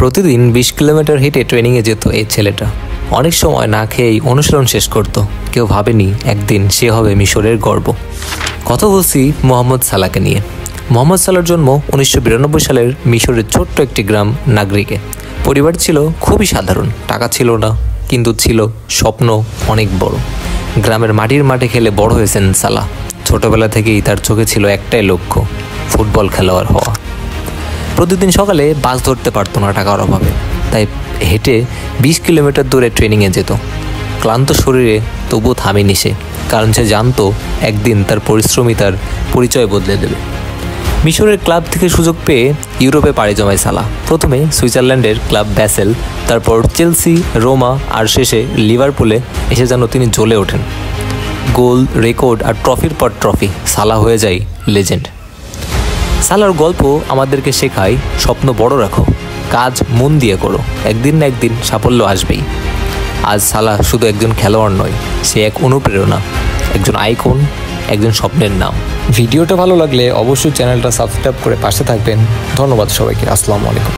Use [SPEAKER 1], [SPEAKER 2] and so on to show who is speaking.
[SPEAKER 1] প্রতিদিন ২০ কিলোমিটার হেঁটে ট্রেনিংয়ে যেত এই ছেলেটা। অনেক সময় না খেয়েই অনুশীলন শেষ করত। কেউ ভাবেনি একদিন সে হবে মিশরের গর্ব। কথা বলছি মোহাম্মদ সালাহকে নিয়ে। মোহাম্মদ সালাহর জন্ম ১৯৯২ সালের মিশরের ছোট্ট একটি গ্রাম নাগরিকে। পরিবার ছিল খুবই সাধারণ, টাকা ছিল না, কিন্তু ছিল স্বপ্ন অনেক বড়। গ্রামের মাটির মাঠে খেলে বড় হয়েছেন সালাহ। ছোটবেলা থেকেই তার চোখে ছিল একটাই লক্ষ্য, ফুটবল খেলোয়াড় হওয়া। প্রতিদিন সকালে বাস ধরতে পারতো না টাকার অভাবে, তাই হেঁটে ২০ কিলোমিটার দূরে ট্রেনিংয়ে যেত। ক্লান্ত শরীরে তবুও থামেনি সে, কারণ সে জানতো একদিন তার পরিশ্রমী তার পরিচয় বদলে দেবে। মিশরের ক্লাব থেকে সুযোগ পেয়ে ইউরোপে পাড়ি জমায় সালাহ। প্রথমে সুইজারল্যান্ডের ক্লাব ব্যাসেল, তারপর চেলসি, রোমা, আর শেষে লিভারপুলে এসে যেন তিনি জ্বলে ওঠেন। গোল, রেকর্ড আর ট্রফির পর ট্রফি, সালাহ হয়ে যায় লেজেন্ড। সালাহর গল্প আমাদেরকে শেখায়, স্বপ্ন বড় রাখো, কাজ মন দিয়ে করো, একদিন না একদিন সাফল্য আসবেই। আজ সালাহ শুধু একজন খেলোয়াড় নয়, সে এক অনুপ্রেরণা, একজন আইকন, একজন স্বপ্নের নাম। ভিডিওটা ভালো লাগলে অবশ্যই চ্যানেলটা সাবস্ক্রাইব করে পাশে থাকবেন। ধন্যবাদ সবাইকে। আসসালামু আলাইকুম।